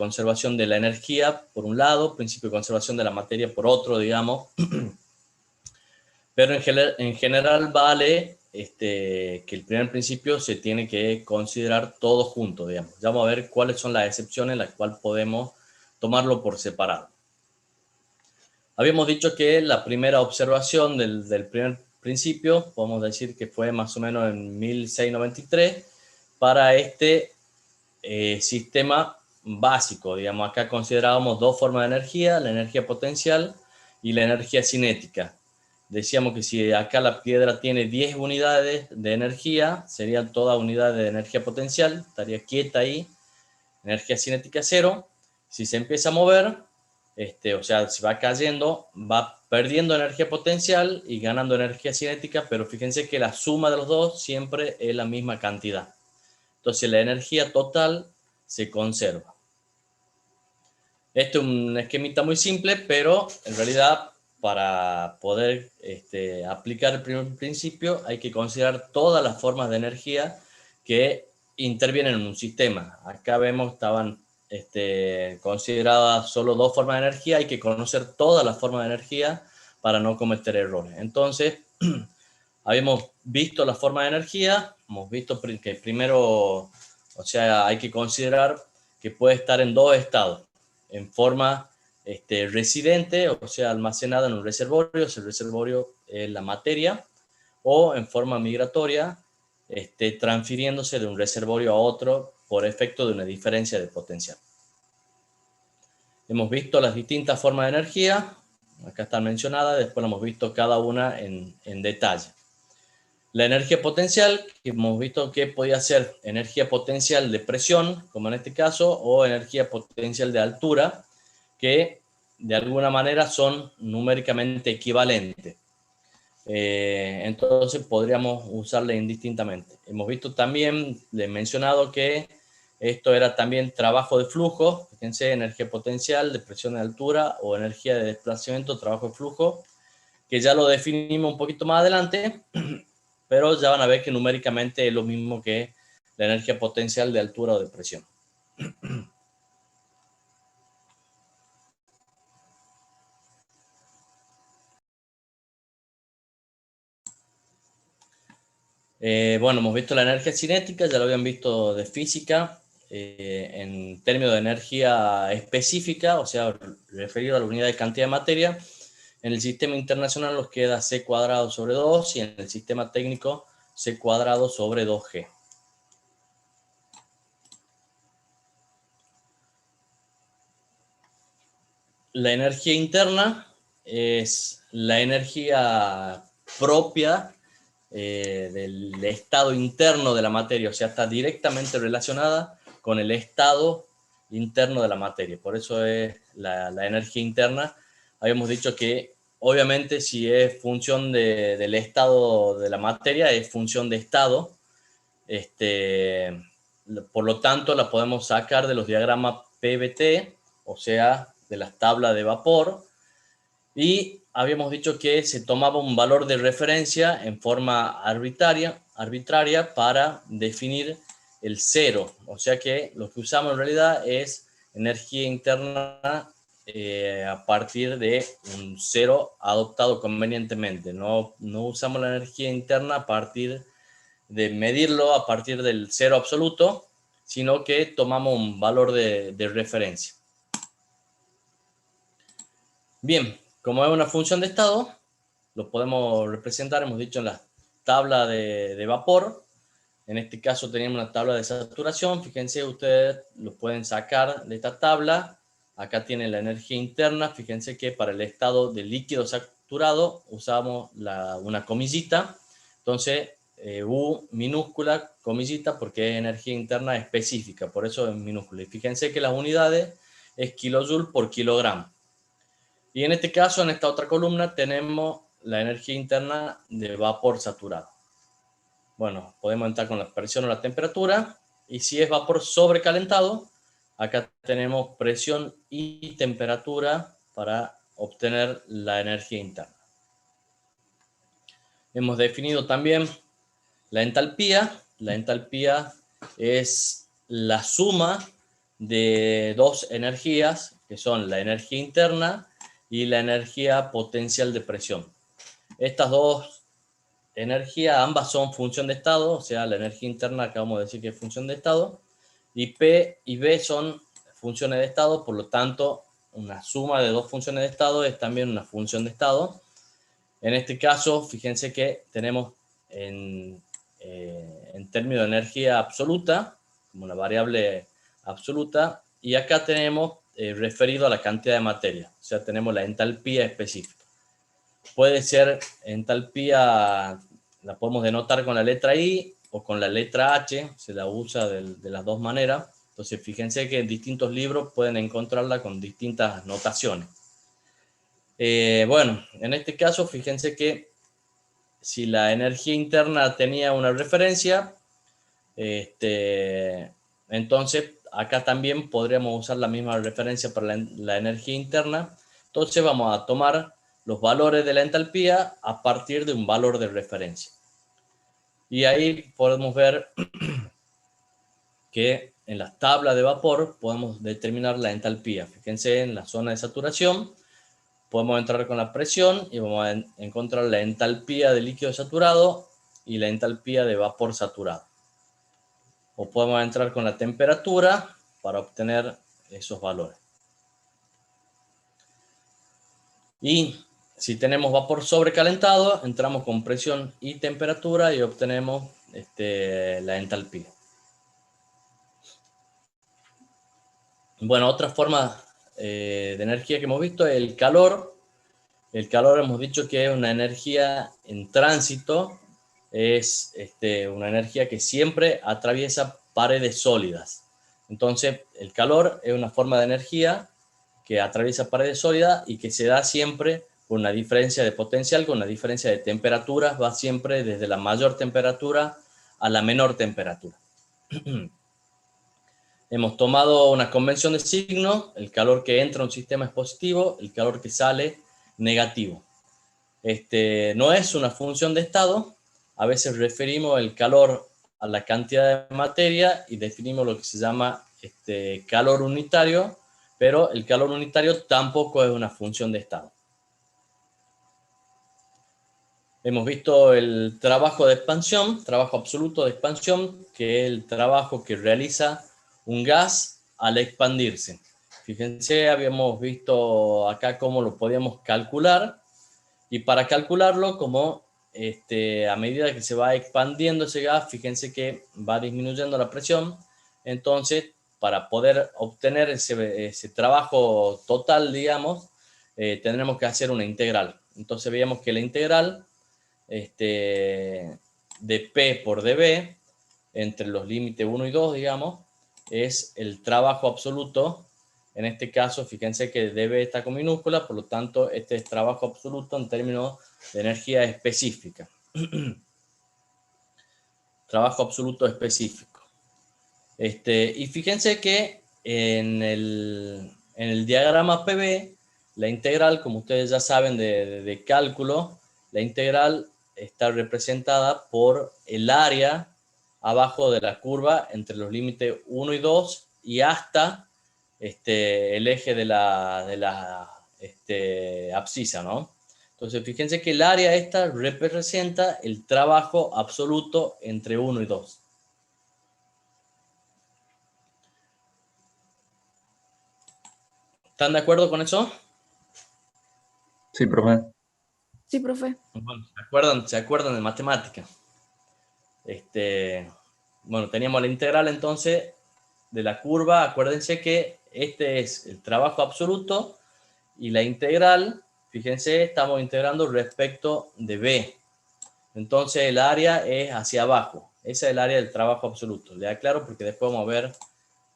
conservación de la energía por un lado, principio de conservación de la materia por otro, digamos. Pero en general vale que el primer principio se tiene que considerar todo junto, digamos. Ya vamos a ver cuáles son las excepciones en las cuales podemos tomarlo por separado. Habíamos dicho que la primera observación del primer principio, podemos decir que fue más o menos en 1693, para este sistema básico. Digamos, acá considerábamos dos formas de energía, la energía potencial y la energía cinética. Decíamos que si acá la piedra tiene 10 unidades de energía, serían todas unidades de energía potencial, estaría quieta ahí, energía cinética 0. Si se empieza a mover, o sea, si va cayendo, va perdiendo energía potencial y ganando energía cinética, pero fíjense que la suma de los dos siempre es la misma cantidad. Entonces la energía total se conserva. Este es un esquemita muy simple, pero en realidad para poder aplicar el primer principio hay que considerar todas las formas de energía que intervienen en un sistema. Acá vemos estaban consideradas solo dos formas de energía, hay que conocer todas las formas de energía para no cometer errores. Entonces, habíamos visto las formas de energía, hemos visto que primero, o sea, hay que considerar que puede estar en dos estados, en forma residente, o sea, almacenada en un reservorio, el reservorio es la materia, o en forma migratoria, transfiriéndose de un reservorio a otro por efecto de una diferencia de potencial. Hemos visto las distintas formas de energía, acá están mencionadas, después hemos visto cada una en detalle. La energía potencial, que hemos visto que podía ser energía potencial de presión, como en este caso, o energía potencial de altura, que de alguna manera son numéricamente equivalentes. Entonces podríamos usarla indistintamente. Hemos visto también, les he mencionado que esto era también trabajo de flujo, fíjense, energía potencial de presión de altura o energía de desplazamiento, trabajo de flujo, que ya lo definimos un poquito más adelante, pero ya van a ver que numéricamente es lo mismo que la energía potencial de altura o de presión. Bueno, hemos visto la energía cinética, ya lo habían visto de física, en términos de energía específica, o sea, referido a la unidad de cantidad de materia. En el sistema internacional nos queda c cuadrado sobre 2 y en el sistema técnico c cuadrado sobre 2g. La energía interna es la energía propia del estado interno de la materia, o sea, está directamente relacionada con el estado interno de la materia. Por eso es la energía interna. Habíamos dicho que obviamente si es función del estado de la materia, es función de estado. Por lo tanto, la podemos sacar de los diagramas PVT, o sea, de las tablas de vapor, y habíamos dicho que se tomaba un valor de referencia en forma arbitraria para definir el cero. O sea que lo que usamos en realidad es energía interna a partir de un cero adoptado convenientemente. No usamos la energía interna a partir de medirlo a partir del cero absoluto, sino que tomamos un valor de referencia. Bien, como es una función de estado, lo podemos representar, hemos dicho, en la tabla de vapor. En este caso teníamos una tabla de saturación. Fíjense, ustedes lo pueden sacar de esta tabla. Acá tienen la energía interna. Fíjense que para el estado de líquido saturado usamos una comillita. Entonces, U minúscula, comillita, porque es energía interna específica, por eso es minúscula. Y fíjense que las unidades es kilojoule por kilogramo. Y en este caso, en esta otra columna, tenemos la energía interna de vapor saturado. Bueno, podemos entrar con la presión o la temperatura. Y si es vapor sobrecalentado, acá tenemos presión y temperatura para obtener la energía interna. Hemos definido también la entalpía. La entalpía es la suma de dos energías, que son la energía interna y la energía potencial de presión. Estas dos energías, ambas son función de estado, o sea, la energía interna acabamos de decir que es función de estado, y P y B son funciones de estado, por lo tanto, una suma de dos funciones de estado es también una función de estado. En este caso, fíjense que tenemos en términos de energía absoluta, como una variable absoluta, y acá tenemos referido a la cantidad de materia, o sea, tenemos la entalpía específica. Puede ser entalpía, la podemos denotar con la letra I o con la letra H, se la usa de las dos maneras. Entonces, fíjense que en distintos libros pueden encontrarla con distintas notaciones. Bueno, en este caso, fíjense que si la energía interna tenía una referencia, entonces acá también podríamos usar la misma referencia para la energía interna. Entonces vamos a tomar los valores de la entalpía a partir de un valor de referencia. Y ahí podemos ver que en las tablas de vapor podemos determinar la entalpía. Fíjense en la zona de saturación, podemos entrar con la presión y vamos a encontrar la entalpía de líquido saturado y la entalpía de vapor saturado. O podemos entrar con la temperatura para obtener esos valores. Y si tenemos vapor sobrecalentado, entramos con presión y temperatura y obtenemos la entalpía. Bueno, otra forma de energía que hemos visto es el calor. El calor hemos dicho que es una energía en tránsito, es una energía que siempre atraviesa paredes sólidas. Entonces, el calor es una forma de energía que atraviesa paredes sólidas y que se da siempre con una diferencia de potencial, con una diferencia de temperaturas, va siempre desde la mayor temperatura a la menor temperatura. Hemos tomado una convención de signos, el calor que entra a un sistema es positivo, el calor que sale negativo. No es una función de estado, a veces referimos el calor a la cantidad de materia y definimos lo que se llama calor unitario, pero el calor unitario tampoco es una función de estado. Hemos visto el trabajo de expansión, trabajo absoluto de expansión, que es el trabajo que realiza un gas al expandirse. Fíjense, habíamos visto acá cómo lo podíamos calcular, y para calcularlo, como a medida que se va expandiendo ese gas, fíjense que va disminuyendo la presión, entonces para poder obtener ese trabajo total, digamos, tendremos que hacer una integral. Entonces veíamos que la integral de P por dB, entre los límites 1 y 2, digamos, es el trabajo absoluto. En este caso, fíjense que dB está con minúscula, por lo tanto, este es trabajo absoluto en términos de energía específica. Trabajo absoluto específico. Y fíjense que en el diagrama PV, la integral, como ustedes ya saben de cálculo, la integral está representada por el área abajo de la curva entre los límites 1 y 2 y hasta el eje de la abscisa, ¿no? Entonces, fíjense que el área esta representa el trabajo absoluto entre 1 y 2. ¿Están de acuerdo con eso? Sí, profe. Sí, profe. Bueno, ¿se acuerdan de matemática? Bueno, teníamos la integral entonces de la curva. Acuérdense que este es el trabajo absoluto y la integral, fíjense, estamos integrando respecto de B. Entonces el área es hacia abajo. Esa es el área del trabajo absoluto. Le aclaro porque después vamos a ver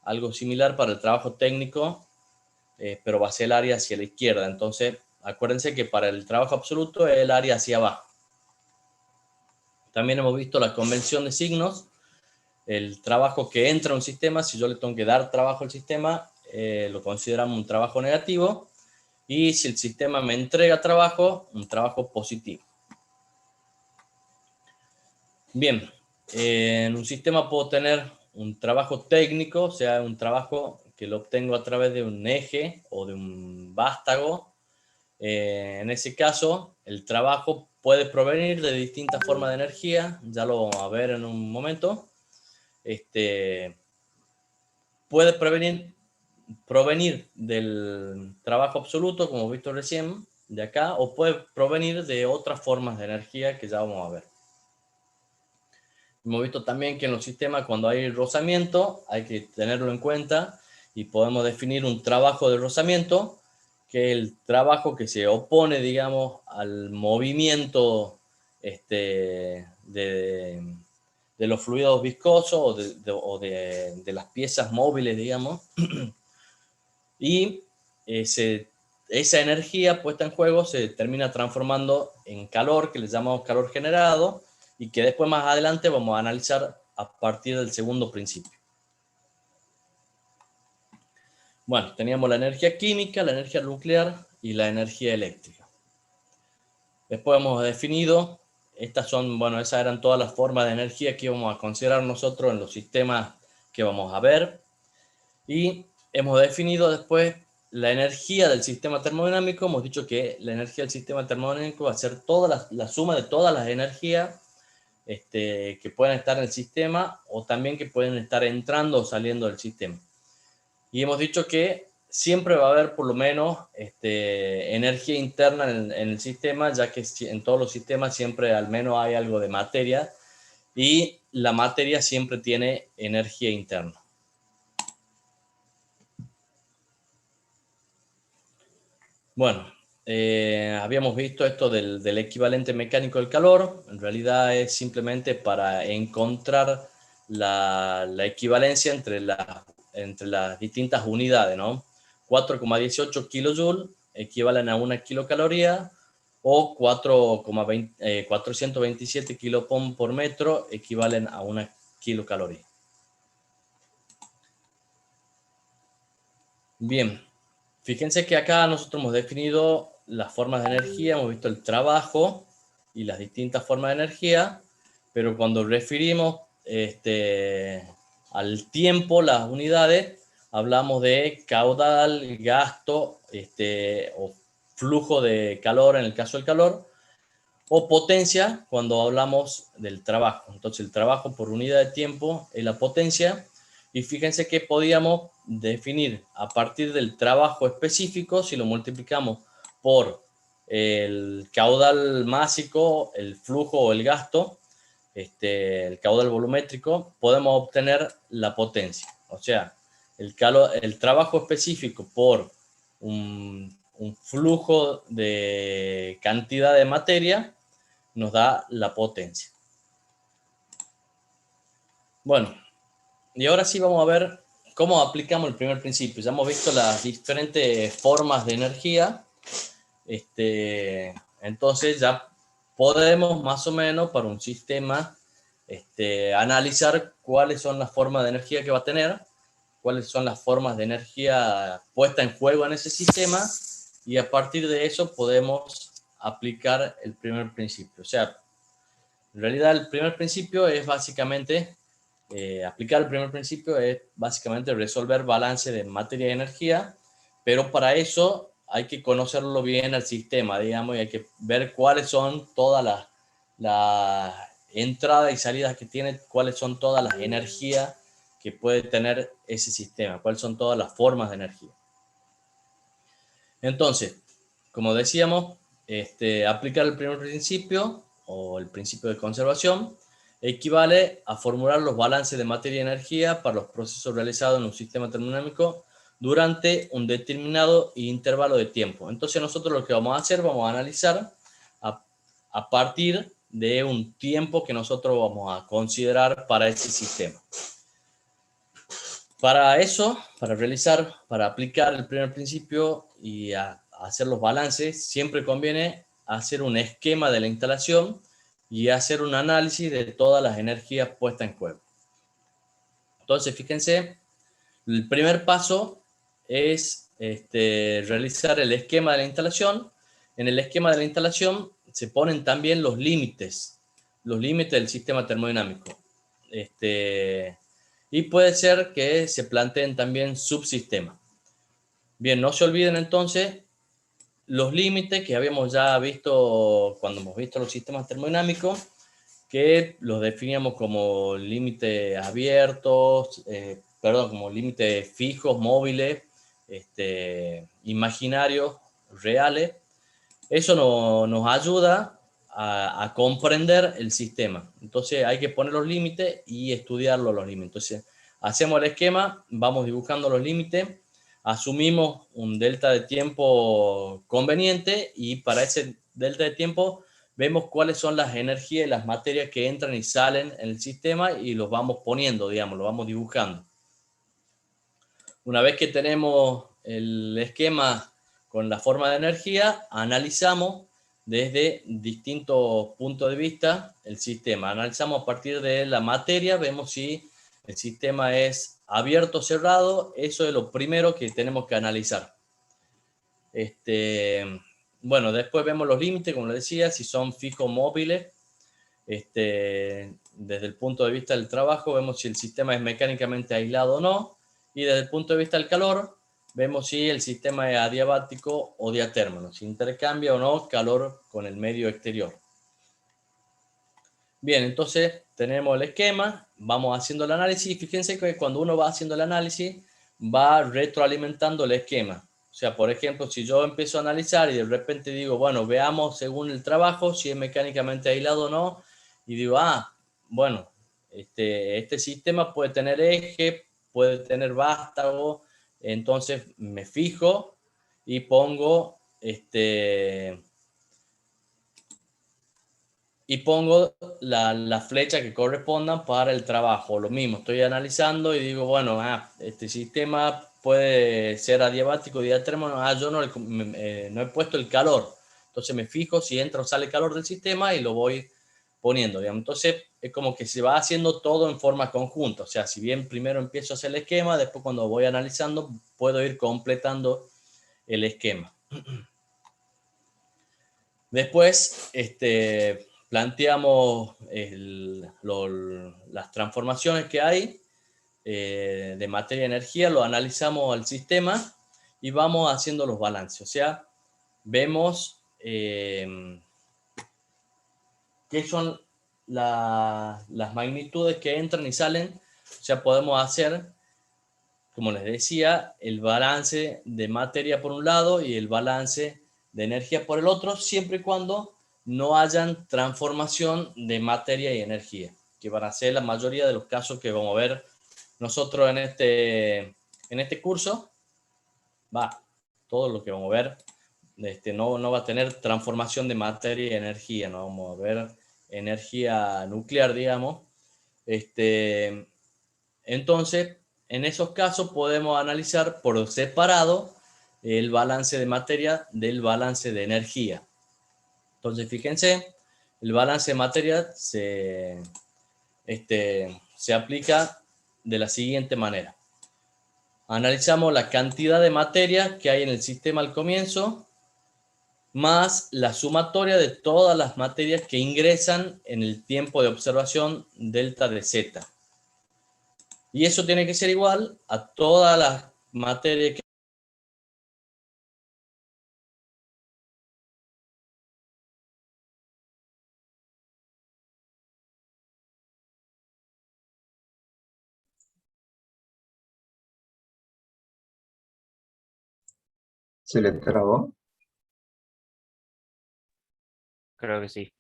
algo similar para el trabajo técnico, pero va a ser el área hacia la izquierda. Entonces, acuérdense que para el trabajo absoluto es el área hacia abajo. También hemos visto la convención de signos, el trabajo que entra a un sistema. Si yo le tengo que dar trabajo al sistema, lo consideramos un trabajo negativo, y si el sistema me entrega trabajo, un trabajo positivo. Bien, en un sistema puedo tener un trabajo técnico, o sea, un trabajo que que lo obtengo a través de un eje o de un vástago, en ese caso el trabajo puede provenir de distintas formas de energía, ya lo vamos a ver en un momento. Puede provenir del trabajo absoluto, como hemos visto recién, de acá, o puede provenir de otras formas de energía que ya vamos a ver. Hemos visto también que en los sistemas, cuando hay rozamiento, hay que tenerlo en cuenta y podemos definir un trabajo de rozamiento, que es el trabajo que se opone, digamos, al movimiento de los fluidos viscosos o de las piezas móviles, digamos. Y esa energía puesta en juego se termina transformando en calor, que le llamamos calor generado, y que después más adelante vamos a analizar a partir del segundo principio. Bueno, teníamos la energía química, la energía nuclear y la energía eléctrica. Después hemos definido, esas eran todas las formas de energía que íbamos a considerar nosotros en los sistemas que vamos a ver. Y hemos definido después la energía del sistema termodinámico. Hemos dicho que la energía del sistema termodinámico va a ser toda la suma de todas las energías que puedan estar en el sistema o también que pueden estar entrando o saliendo del sistema. Y hemos dicho que siempre va a haber por lo menos energía interna en el sistema, ya que en todos los sistemas siempre al menos hay algo de materia y la materia siempre tiene energía interna. Bueno, habíamos visto esto del equivalente mecánico del calor. En realidad es simplemente para encontrar la equivalencia entre las distintas unidades, ¿no? 4,18 kilojoules equivalen a 1 kilocaloría o 427 kilopom por metro equivalen a 1 kilocaloría. Bien. Fíjense que acá nosotros hemos definido las formas de energía, hemos visto el trabajo y las distintas formas de energía, pero cuando referimos al tiempo, las unidades, hablamos de caudal, gasto o flujo de calor en el caso del calor, o potencia cuando hablamos del trabajo. Entonces el trabajo por unidad de tiempo es la potencia. Y fíjense que podíamos definir a partir del trabajo específico, si lo multiplicamos por el caudal másico, el flujo o el gasto, el caudal volumétrico, podemos obtener la potencia. O sea, el trabajo específico por un flujo de cantidad de materia nos da la potencia. Bueno, y ahora sí vamos a ver cómo aplicamos el primer principio. Ya hemos visto las diferentes formas de energía. Entonces ya podemos más o menos para un sistema analizar cuáles son las formas de energía que va a tener, cuáles son las formas de energía puesta en juego en ese sistema, y a partir de eso podemos aplicar el primer principio. O sea, en realidad el primer principio es básicamente aplicar el primer principio es básicamente resolver balance de materia y energía, pero para eso hay que conocerlo bien al sistema, digamos, y hay que ver cuáles son todas las entradas y salidas que tiene, cuáles son todas las energías que puede tener ese sistema, cuáles son todas las formas de energía. Entonces, como decíamos, aplicar el primer principio o el principio de conservación equivale a formular los balances de materia y energía para los procesos realizados en un sistema termodinámico durante un determinado intervalo de tiempo. Entonces nosotros lo que vamos a hacer, vamos a analizar a partir de un tiempo que nosotros vamos a considerar para ese sistema. Para eso, para aplicar el primer principio y hacer los balances, siempre conviene hacer un esquema de la instalación y hacer un análisis de todas las energías puestas en juego. Entonces, fíjense, el primer paso es realizar el esquema de la instalación. En el esquema de la instalación se ponen también los límites del sistema termodinámico. y puede ser que se planteen también subsistemas. Bien, no se olviden entonces los límites que habíamos ya visto cuando hemos visto los sistemas termodinámicos, que los definíamos como límites abiertos, como límites fijos, móviles, imaginarios, reales. Eso nos ayuda a comprender el sistema. Entonces hay que poner los límites y estudiarlo los límites. Entonces hacemos el esquema, vamos dibujando los límites, asumimos un delta de tiempo conveniente y para ese delta de tiempo vemos cuáles son las energías y las materias que entran y salen en el sistema y los vamos poniendo, digamos, los vamos dibujando. Una vez que tenemos el esquema con la forma de energía, analizamos desde distintos puntos de vista el sistema. Analizamos a partir de la materia, vemos si el sistema es abierto o cerrado. Eso es lo primero que tenemos que analizar. Bueno, después vemos los límites, como les decía, si son fijos o móviles. Desde el punto de vista del trabajo, vemos si el sistema es mecánicamente aislado o no. Y desde el punto de vista del calor, vemos si el sistema es adiabático o diatérmico, si intercambia o no calor con el medio exterior. Bien, entonces tenemos el esquema, vamos haciendo el análisis y fíjense que cuando uno va haciendo el análisis va retroalimentando el esquema. O sea, por ejemplo, si yo empiezo a analizar y de repente digo, bueno, veamos según el trabajo si es mecánicamente aislado o no, y digo, bueno, este sistema puede tener eje, puede tener vástago, entonces me fijo y pongo la flecha que correspondan para el trabajo. Lo mismo, estoy analizando y digo, bueno, este sistema puede ser adiabático, diatérmico. Yo no he puesto el calor. Entonces me fijo si entra o sale calor del sistema y lo voy poniendo, digamos. Entonces es como que se va haciendo todo en forma conjunta. O sea, si bien primero empiezo a hacer el esquema, después cuando voy analizando puedo ir completando el esquema. Después, planteamos las transformaciones que hay de materia y energía, lo analizamos al sistema y vamos haciendo los balances. O sea, vemos qué son las magnitudes que entran y salen. O sea, podemos hacer, como les decía, el balance de materia por un lado y el balance de energía por el otro, siempre y cuando no hayan transformación de materia y energía, que van a ser la mayoría de los casos que vamos a ver nosotros en este curso. Todo lo que vamos a ver no va a tener transformación de materia y energía, no vamos a ver energía nuclear, digamos. Entonces, en esos casos podemos analizar por separado el balance de materia del balance de energía. Entonces, fíjense, el balance de materia se aplica de la siguiente manera. Analizamos la cantidad de materia que hay en el sistema al comienzo, más la sumatoria de todas las materias que ingresan en el tiempo de observación delta de z. Y eso tiene que ser igual a todas las materias que ¿Se le trabó? Creo que sí.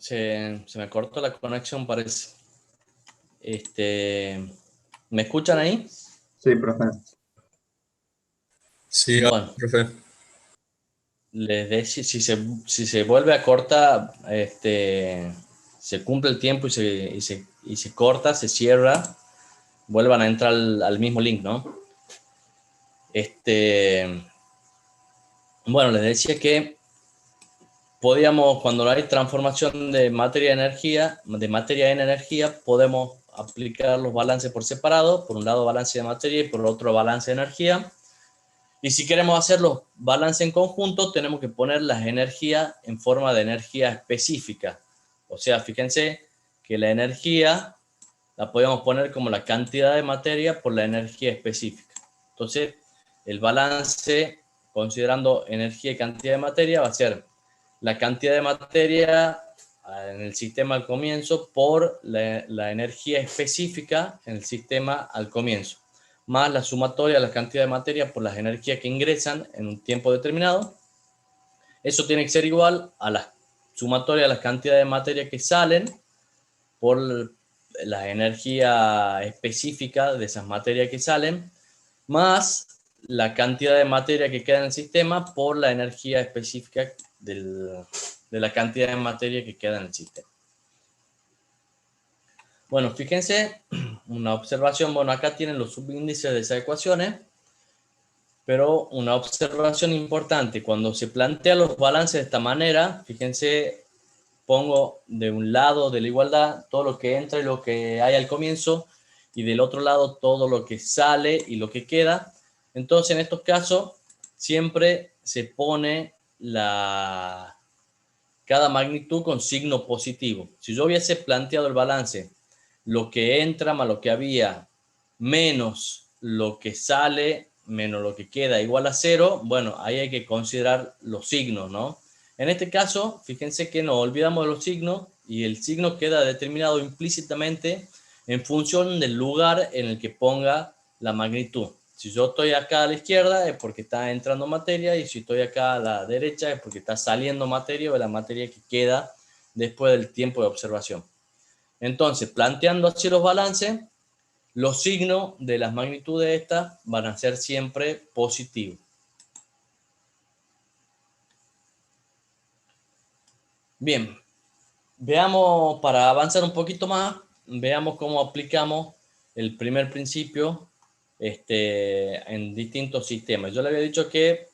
Se me cortó la conexión, parece. ¿Me escuchan ahí? Sí, profe. Sí, Bueno, profe. les decía, si se vuelve a cortar, se cumple el tiempo y se corta, se cierra, vuelvan a entrar al mismo link, ¿no? Bueno, les decía que podíamos, cuando hay transformación de materia en energía, podemos aplicar los balances por separado, por un lado balance de materia y por otro balance de energía. Y si queremos hacer los balances en conjunto, tenemos que poner las energías en forma de energía específica. O sea, fíjense que la energía la podemos poner como la cantidad de materia por la energía específica. Entonces, el balance, considerando energía y cantidad de materia, va a ser la cantidad de materia en el sistema al comienzo por la energía específica en el sistema al comienzo, más la sumatoria de la cantidad de materia por las energías que ingresan en un tiempo determinado. Eso tiene que ser igual a la sumatoria de las cantidades de materia que salen por la energía específica de esas materias que salen, más la cantidad de materia que queda en el sistema por la energía específica de la cantidad de materia que queda en el sistema. Bueno, fíjense, una observación, bueno, acá tienen los subíndices de esas ecuaciones, pero una observación importante, cuando se plantean los balances de esta manera, fíjense, pongo de un lado de la igualdad todo lo que entra y lo que hay al comienzo, y del otro lado todo lo que sale y lo que queda. Entonces, en estos casos, siempre se pone cada magnitud con signo positivo. Si yo hubiese planteado el balance, lo que entra más lo que había, menos lo que sale, menos lo que queda, igual a 0, bueno, ahí hay que considerar los signos, ¿no? En este caso, fíjense que nos olvidamos de los signos y el signo queda determinado implícitamente en función del lugar en el que ponga la magnitud. Si yo estoy acá a la izquierda es porque está entrando materia, y si estoy acá a la derecha es porque está saliendo materia, o la materia que queda después del tiempo de observación. Entonces, planteando así los balances, los signos de las magnitudes estas van a ser siempre positivos. Bien, veamos, para avanzar un poquito más, veamos cómo aplicamos el primer principio en distintos sistemas. Yo le había dicho que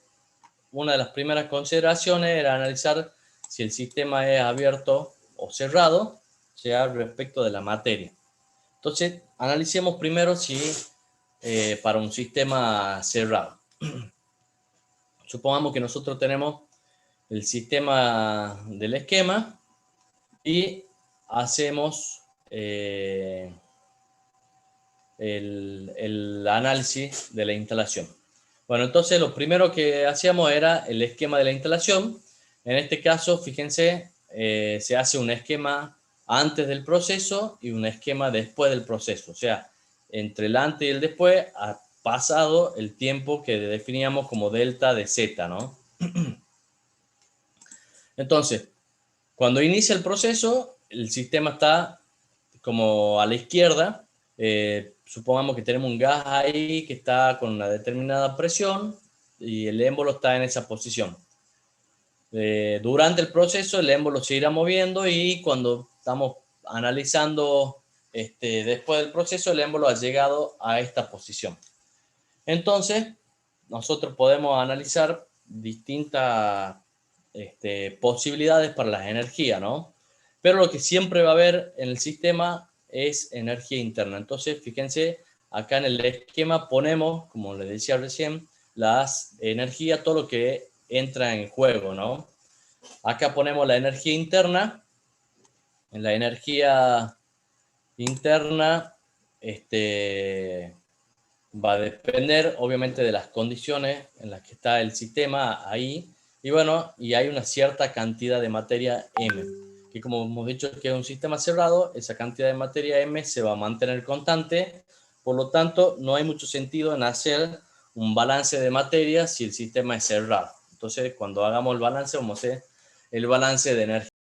una de las primeras consideraciones era analizar si el sistema es abierto o cerrado, sea respecto de la materia. Entonces, analicemos primero si para un sistema cerrado. Supongamos que nosotros tenemos el sistema del esquema y hacemos el análisis de la instalación. Bueno, entonces lo primero que hacíamos era el esquema de la instalación. En este caso, fíjense, se hace un esquema antes del proceso y un esquema después del proceso. O sea, entre el antes y el después ha pasado el tiempo que definíamos como delta de z, ¿no? Entonces, cuando inicia el proceso, el sistema está como a la izquierda. Supongamos que tenemos un gas ahí que está con una determinada presión y el émbolo está en esa posición. Durante el proceso el émbolo se irá moviendo y cuando estamos analizando después del proceso, el émbolo ha llegado a esta posición. Entonces, nosotros podemos analizar distintas posibilidades para las energías, ¿no? Pero lo que siempre va a haber en el sistema es energía interna. Entonces, fíjense, acá en el esquema ponemos, como les decía recién, las energías, todo lo que entra en juego, ¿no? Acá ponemos la energía interna. En la energía interna, va a depender obviamente de las condiciones en las que está el sistema ahí, y bueno, y hay una cierta cantidad de materia M, que como hemos dicho que es un sistema cerrado, esa cantidad de materia M se va a mantener constante, por lo tanto no hay mucho sentido en hacer un balance de materia si el sistema es cerrado. Entonces cuando hagamos el balance vamos a hacer el balance de energía.